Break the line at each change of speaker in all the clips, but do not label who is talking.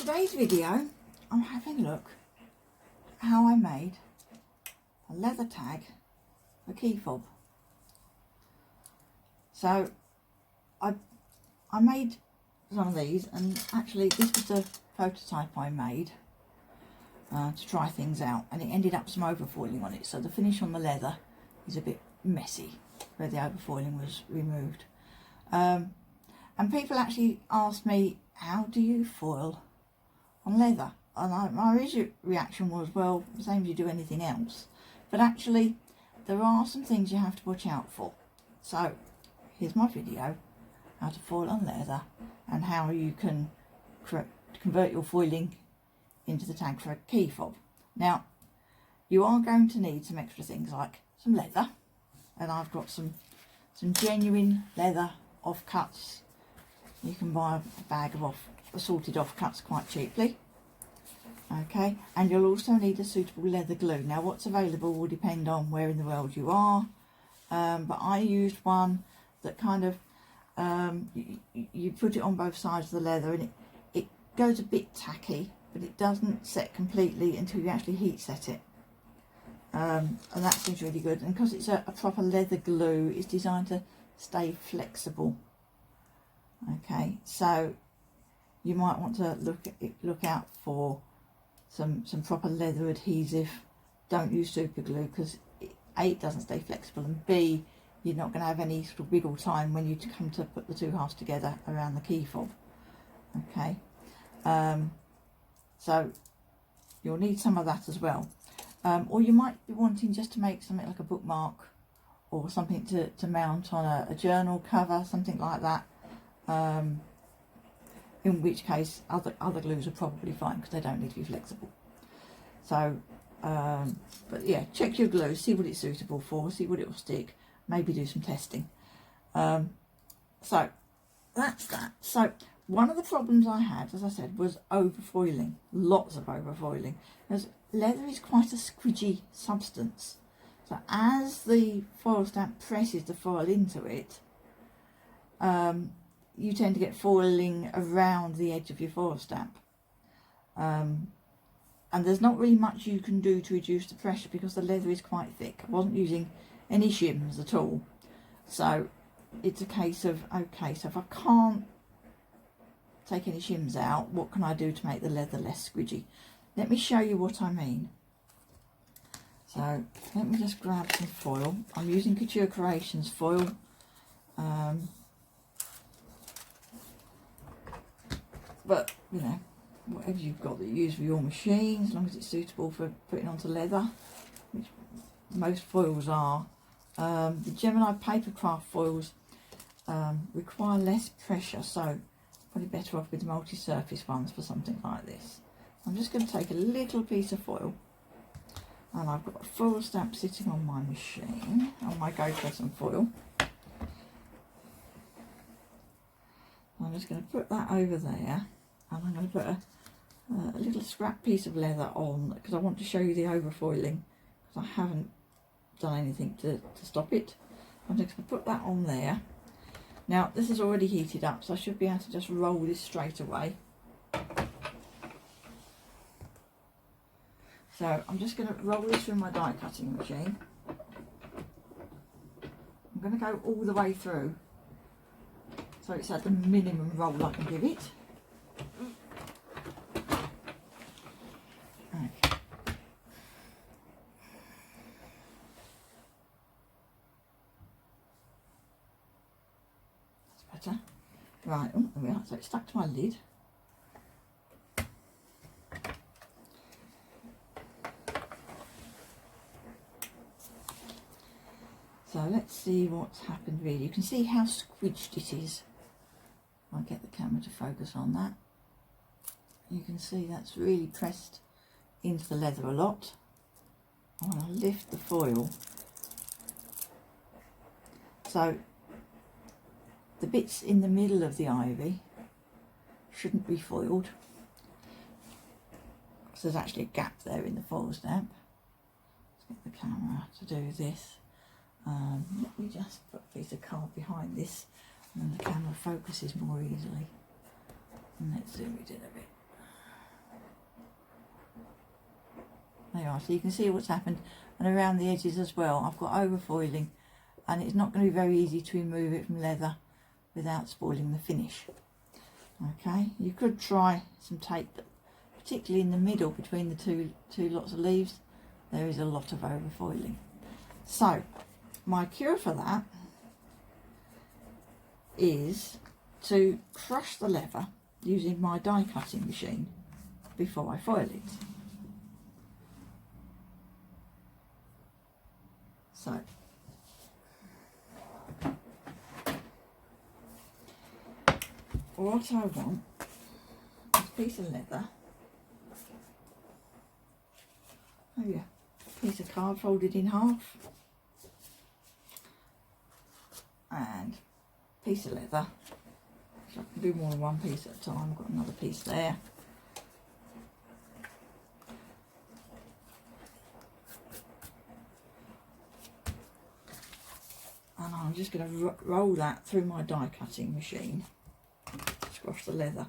today's video, I'm having a look at how I made a leather tag for key fob. So I made some of these, and actually this was the prototype I made to try things out, and it ended up some overfoiling on it, so the finish on the leather is a bit messy where the overfoiling was removed. And people actually asked me, how do you foil on leather? And my original reaction was, well, the same as you do anything else. But actually, there are some things you have to watch out for. So, here's my video, how to foil on leather, and how you can convert your foiling into the tag for a key fob. Now, you are going to need some extra things like some leather, and I've got some genuine leather offcuts. You can buy a bag of assorted offcuts quite cheaply. Okay, and you'll also need a suitable leather glue. Now, what's available will depend on where in the world you are, but I used one that kind of you put it on both sides of the leather, and it goes a bit tacky, but it doesn't set completely until you actually heat set it. And that seems really good, and because it's a proper leather glue, it's designed to stay flexible. Okay, so you might want to look out for some proper leather adhesive. Don't use super glue, because A, it doesn't stay flexible, and B, you're not going to have any sort of wiggle time when you come to put the two halves together around the key fob. Okay, so you'll need some of that as well. Or you might be wanting just to make something like a bookmark or something to mount on a journal cover, something like that. In which case other glues are probably fine, because they don't need to be flexible. So, but yeah, check your glue, see what it's suitable for, see what it will stick, maybe do some testing. So that's that. So one of the problems I had, as I said, was overfoiling, lots of overfoiling, because leather is quite a squidgy substance. So as the foil stamp presses the foil into it, you tend to get foiling around the edge of your foil stamp. And there's not really much you can do to reduce the pressure, because the leather is quite thick. I wasn't using any shims at all. So it's a case of, okay, so if I can't take any shims out, what can I do to make the leather less squidgy? Let me show you what I mean. So let me just grab some foil. I'm using Couture Creations foil. But, you know, whatever you've got that you use for your machine, as long as it's suitable for putting onto leather, which most foils are. The Gemini Papercraft foils require less pressure, so probably better off with the multi-surface ones for something like this. I'm just going to take a little piece of foil, and I've got a foil stamp sitting on my machine, on my GoPress Foil. I'm just going to put that over there, and I'm going to put a little scrap piece of leather on, because I want to show you the overfoiling, because I haven't done anything to stop it. I'm just going to put that on there. Now this is already heated up, so I should be able to just roll this straight away. So I'm just going to roll this through my die cutting machine. I'm going to go all the way through, so it's at the minimum roll I can give it. Okay. That's better. Right, oh, there we are. So it's stuck to my lid. So let's see what's happened really. You can see how squidged it is. I'll get the camera to focus on that. You can see that's really pressed into the leather a lot. I want to lift the foil. So the bits in the middle of the ivy shouldn't be foiled. So there's actually a gap there in the foil stamp. Let's get the camera to do this. Let me just put a piece of card behind this, and then the camera focuses more easily. And let's zoom it in a bit. There you are, so you can see what's happened, and around the edges as well I've got overfoiling, and it's not going to be very easy to remove it from leather without spoiling the finish. Okay, you could try some tape, but particularly in the middle between the two lots of leaves there is a lot of overfoiling. So my cure for that is to crush the leather using my die cutting machine before I foil it. So what I want is a piece of leather, maybe a piece of card folded in half, and a piece of leather. So I can do more than one piece at a time. I've got another piece there. And I'm just going to roll that through my die cutting machine, squash the leather.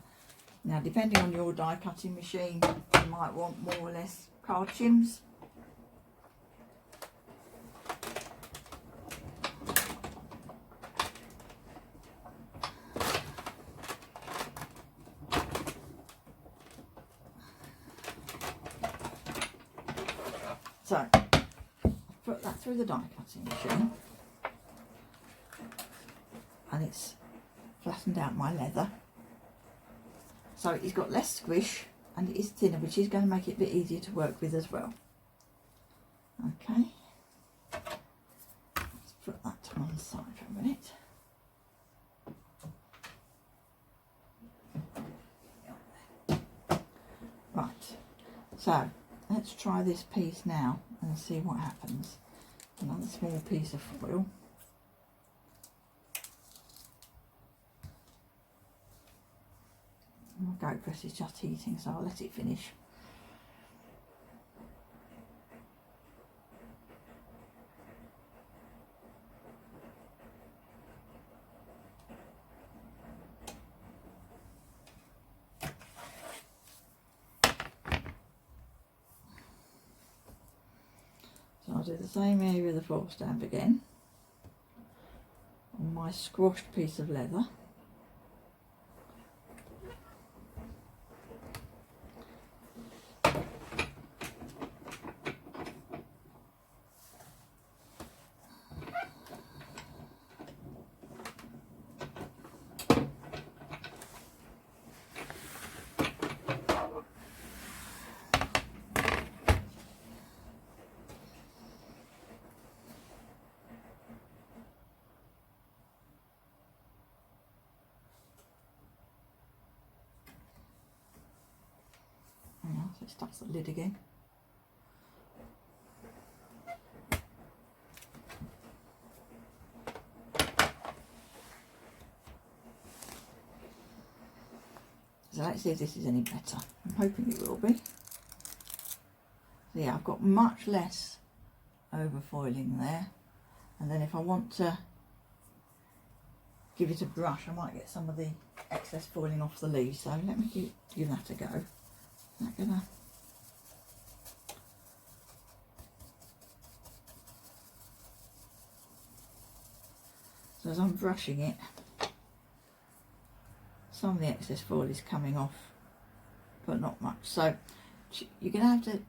Now, depending on your die cutting machine, you might want more or less card shims. So, put that through the die cutting machine, and it's flattened out my leather. So it's got less squish and it is thinner, which is going to make it a bit easier to work with as well. Okay, let's put that to one side for a minute. Right, so let's try this piece now and see what happens. Another small piece of foil. My GoPress is just heating, so I'll let it finish. So I'll do the same area of the foil stamp again on my squashed piece of leather. So it starts the lid again. So let's see if this is any better. I'm hoping it will be. So yeah, I've got much less overfoiling there, and then if I want to give it a brush, I might get some of the excess foiling off the leaves. So let me give that a go. Not gonna. So as I'm brushing it, some of the excess foil is coming off, but not much. So you're going to have to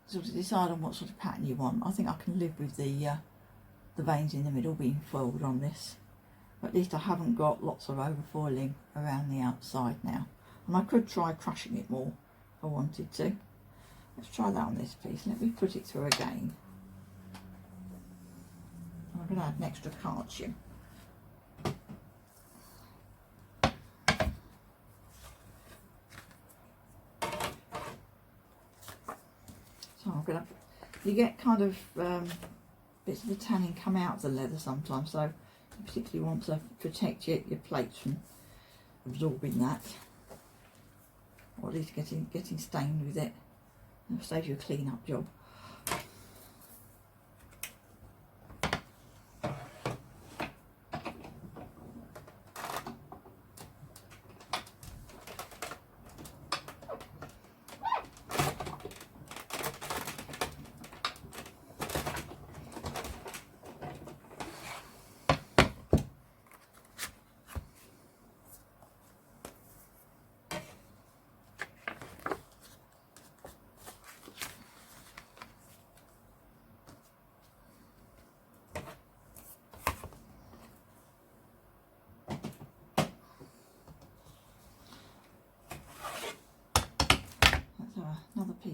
sort of decide on what sort of pattern you want. I think I can live with the veins in the middle being foiled on this. But at least I haven't got lots of overfoiling around the outside now. And I could try crushing it more if I wanted to. Let's try that on this piece. Let me put it through again. I'm going to add an extra card shim. So I'm going to, you get kind of bits of the tanning come out of the leather sometimes, so you particularly want to protect your plates from absorbing that, or at least getting stained with it. It'll save you a clean up job.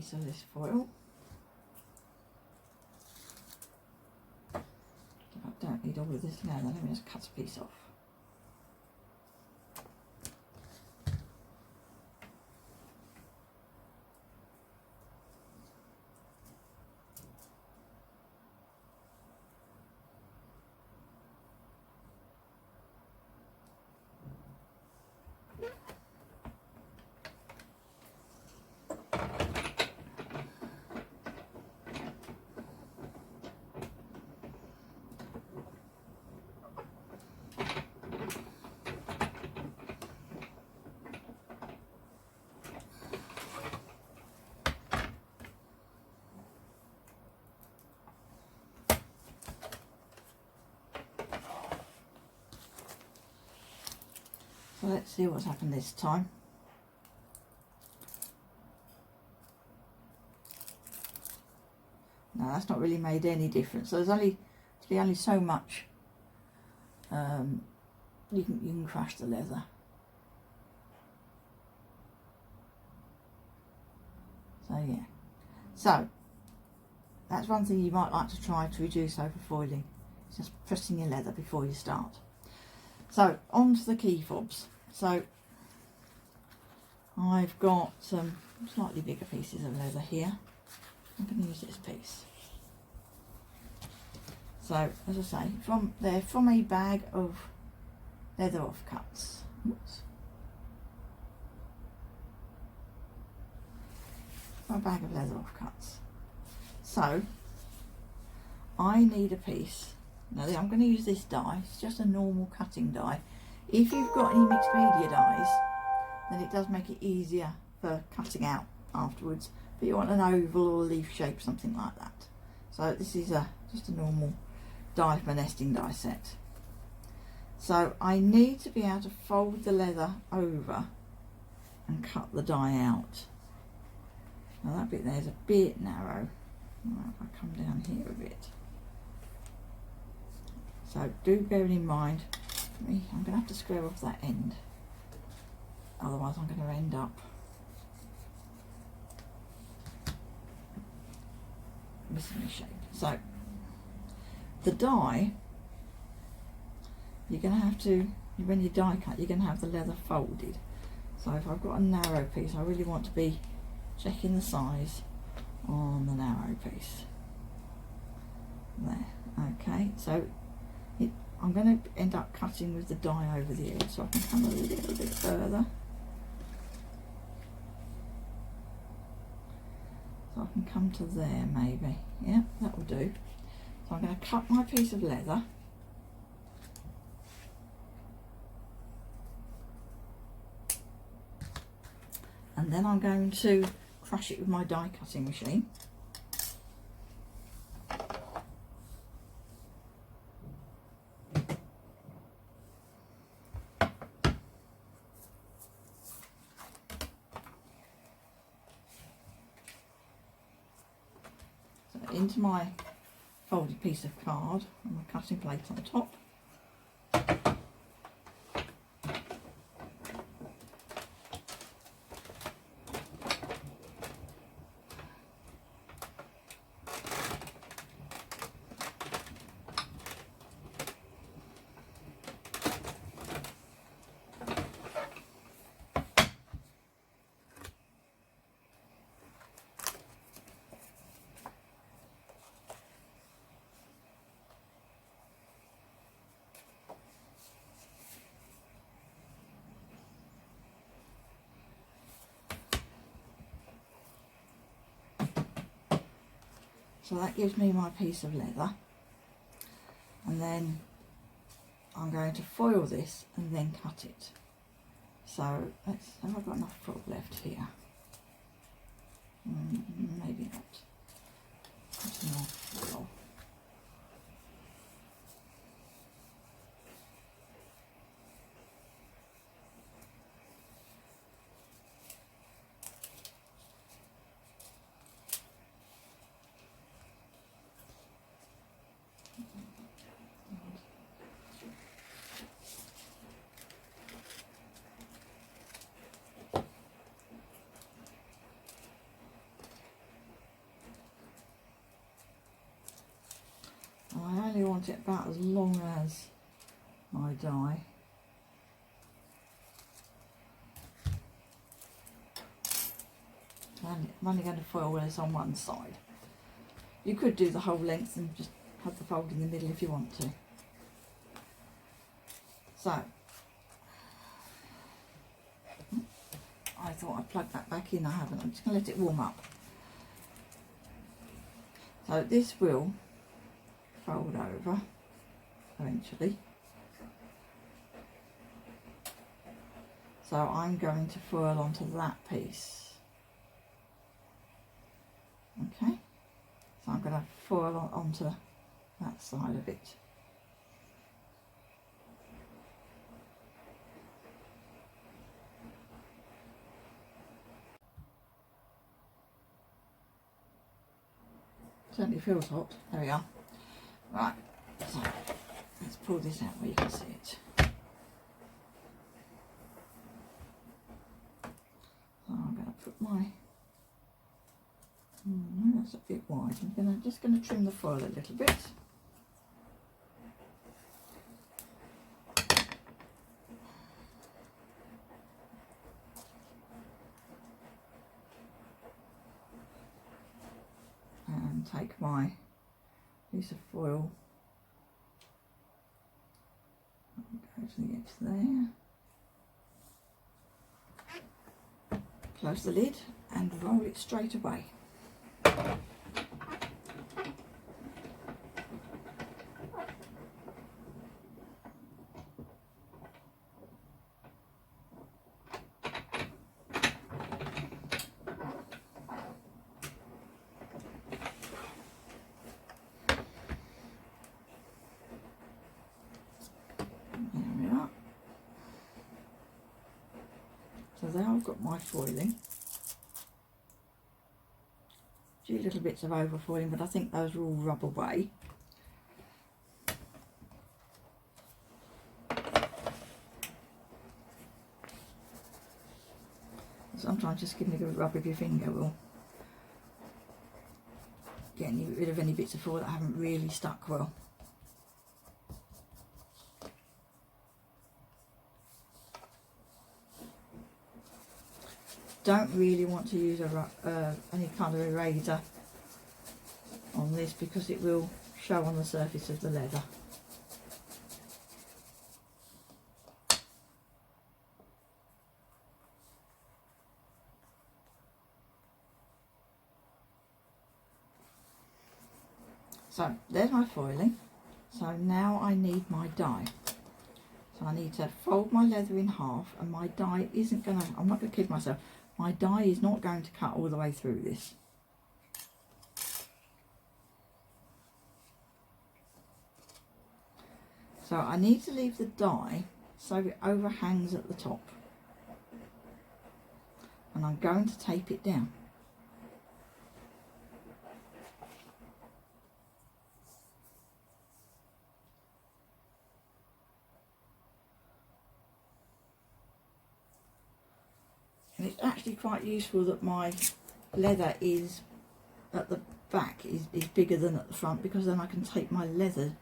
piece of this foil. I don't need all of this leather, let me just cut a piece off. So let's see what's happened this time. No, that's not really made any difference. So there's only so much you can crush the leather. So yeah. So that's one thing you might like to try to reduce overfoiling. It's just pressing your leather before you start. So on to the key fobs. So I've got some slightly bigger pieces of leather here. I'm going to use this piece. So as I say, from a bag of leather offcuts. Whoops. A bag of leather offcuts. So I need a piece. Now I'm going to use this die. It's just a normal cutting die. If you've got any mixed media dies, then it does make it easier for cutting out afterwards. But you want an oval or a leaf shape, something like that. So this is just a normal die from a nesting die set. So I need to be able to fold the leather over and cut the die out. Now that bit there is a bit narrow. Right, if I come down here a bit. So do bear it in mind. I'm going to have to square off that end. Otherwise I'm going to end up missing the shape. So the die, you're going to have to, when you die cut, you're going to have the leather folded. So if I've got a narrow piece, I really want to be checking the size on the narrow piece. There, okay, so I'm going to end up cutting with the die over the edge, so I can come a little bit further. So I can come to there maybe. Yeah, that will do. So I'm going to cut my piece of leather. And then I'm going to crush it with my die cutting machine. So into my folded piece of card and my cutting plate on top. So that gives me my piece of leather, and then I'm going to foil this and then cut it. So have I got enough foil left here? Maybe not. Some more foil. want it about as long as my die. I'm only going to foil this on one side. You could do the whole length and just have the fold in the middle if you want to. So, I thought I'd plug that back in, I haven't. I'm just going to let it warm up. So this will fold over eventually. So I'm going to foil onto that piece. Okay, so I'm going to foil onto that side of it. Certainly feels hot. There we are. Right, so let's pull this out where you can see it. So I'm going to put my, that's a bit wide. I'm just going to trim the foil a little bit. And take my piece of foil, go to the edge there, close the lid and roll it straight away. So there I've got my foiling. A few little bits of over foiling, but I think those will all rub away. Sometimes just giving it a rub with your finger will get rid of any bits of foil that haven't really stuck well. Don't really want to use any kind of eraser on this because it will show on the surface of the leather. So there's my foiling. So now I need my die. So I need to fold my leather in half, and my die isn't going to, I'm not going to kid myself, my die is not going to cut all the way through this. So I need to leave the die so it overhangs at the top. And I'm going to tape it down. And it's actually quite useful that my leather is at the back is bigger than at the front, because then I can tape my leather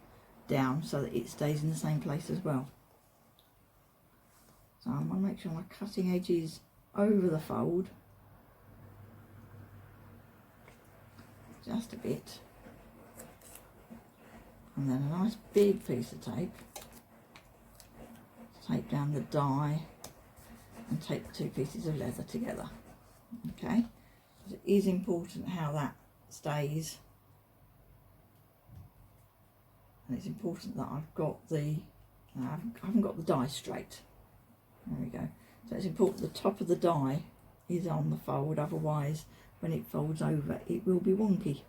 down so that it stays in the same place as well. So I want to make sure my cutting edge is over the fold, just a bit, and then a nice big piece of tape to tape down the die and tape the two pieces of leather together. Okay, it is important how that stays, and it's important that I've got the I haven't got the die straight. There we go. So it's important the top of the die is on the fold, otherwise when it folds over it will be wonky.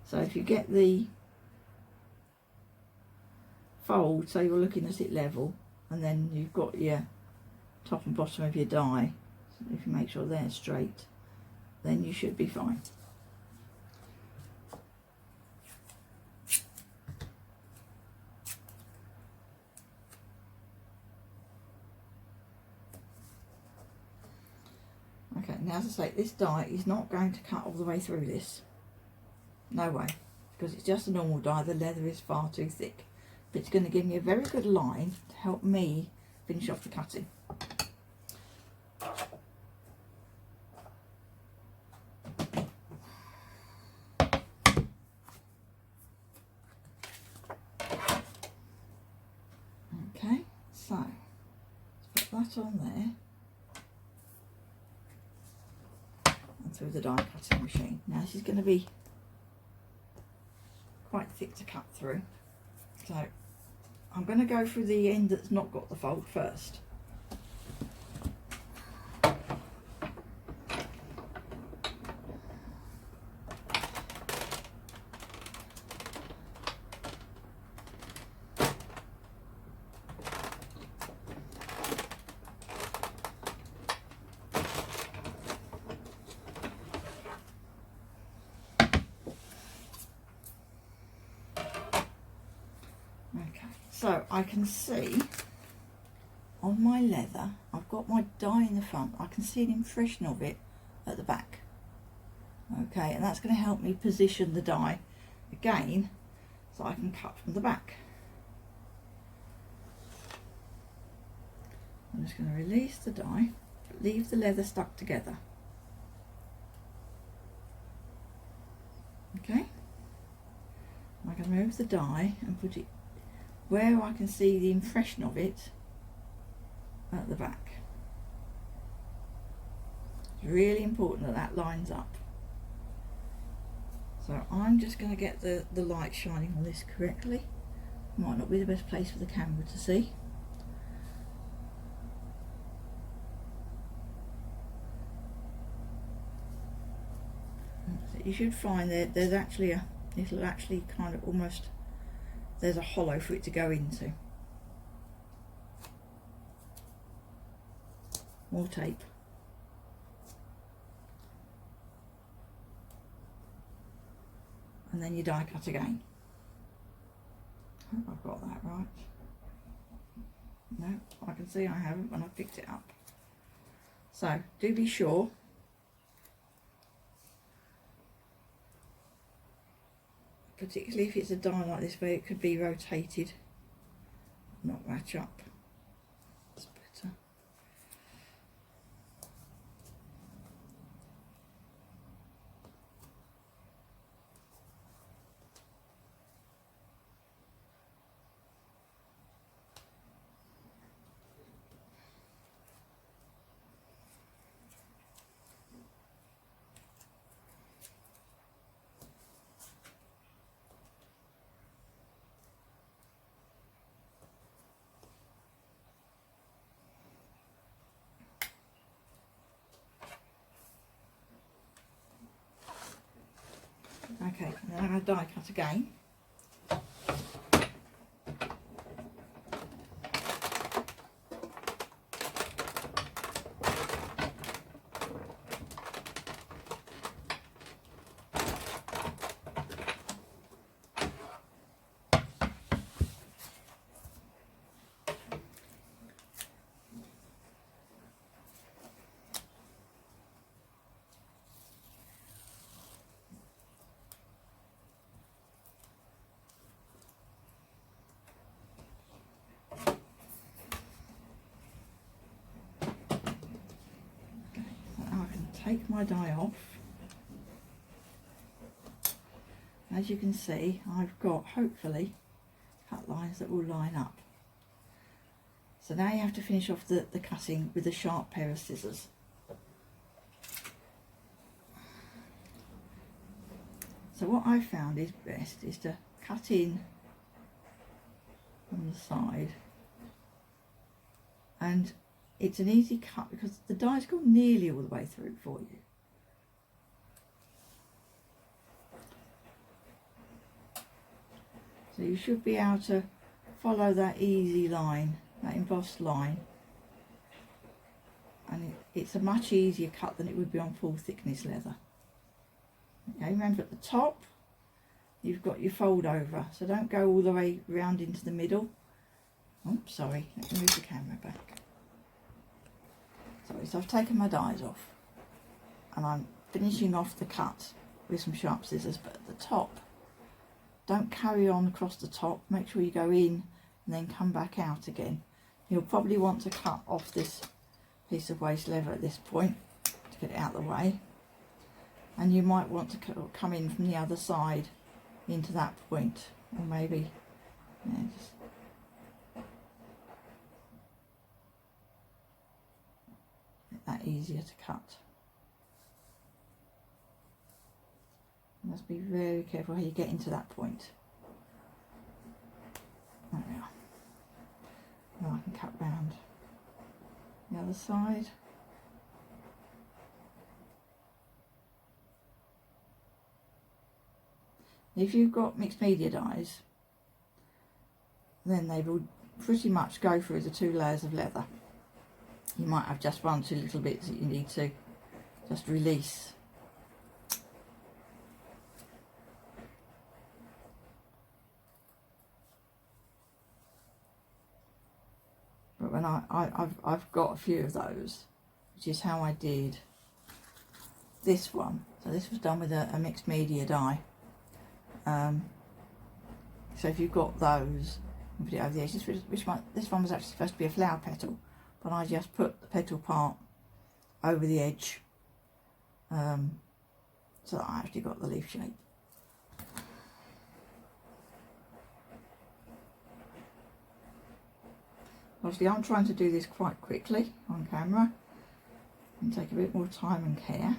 So if you get the fold so you're looking at it level, and then you've got your top and bottom of your die, so if you make sure they're straight, then you should be fine. Okay, now as I say, this die is not going to cut all the way through this. No way. Because it's just a normal die, the leather is far too thick. But it's going to give me a very good line to help me finish off the cutting. Okay, so let's put that on there. And through the die cutting machine. Now this is going to be quite thick to cut through. So I'm going to go through the end that's not got the fold first. So I can see on my leather, I've got my die in the front, I can see an impression of it at the back. Okay, and that's going to help me position the die again so I can cut from the back. I'm just going to release the die, leave the leather stuck together. Okay, I can move the die and put it where I can see the impression of it at the back. It's really important that that lines up. So I'm just going to get the light shining on this correctly. Might not be the best place for the camera to see. So you should find that there's actually it'll actually kind of almost, there's a hollow for it to go into. More tape. And then you die cut again. I hope I've got that right. No, I can see I haven't when I picked it up. So do be sure. Particularly if it's a die like this where it could be rotated, not match up. It's better. Okay, then I'm going to die cut again. Take my die off. As you can see, I've got hopefully cut lines that will line up. So now you have to finish off the cutting with a sharp pair of scissors. So what I've found is best is to cut in on the side, and it's an easy cut because the die's gone nearly all the way through for you. So you should be able to follow that easy line, that embossed line, and it's a much easier cut than it would be on full thickness leather. Okay, remember at the top you've got your fold over, so don't go all the way round into the middle. Oh, sorry, let me move the camera back. Sorry, so I've taken my dies off. and I'm finishing off the cut with some sharp scissors, but at the top, don't carry on across the top, make sure you go in and then come back out again. You'll probably want to cut off this piece of waste leather at this point to get it out of the way, and you might want to come in from the other side into that point, or maybe just make that easier to cut. You must be very careful how you get into that point. There we are. Now I can cut round the other side. If you've got mixed media dies, then they will pretty much go through the 2 layers of leather. You might have just 1 or 2 little bits that you need to just release. But when I've got a few of those, which is how I did this one. So this was done with a mixed media die. So if you've got those, you put it over the edge. This one was actually supposed to be a flower petal, but I just put the petal part over the edge, so that I actually got the leaf shape. Obviously I'm trying to do this quite quickly on camera and take a bit more time and care.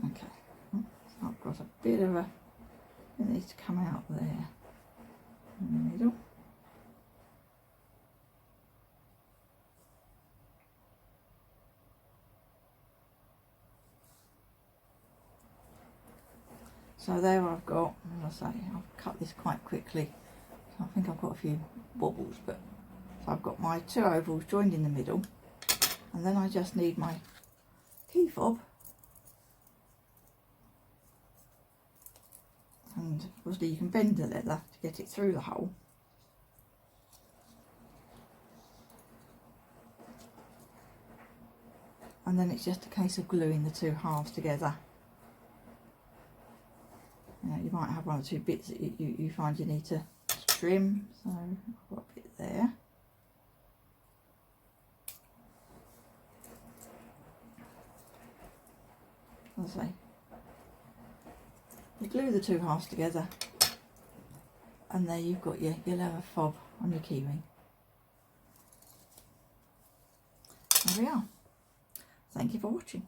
Okay, so I've got a bit of a, it needs to come out there in the middle. So there I've got, as I say, I've cut this quite quickly. So I think I've got a few wobbles, but so I've got my 2 ovals joined in the middle, and then I just need my key fob. And obviously you can bend the leather to get it through the hole. And then it's just a case of gluing the 2 halves together. You might have 1 or 2 bits that you find you need to trim, so I've got a bit there. As I say, you glue the 2 halves together, and there you've got your leather fob on your keyring. There we are. Thank you for watching.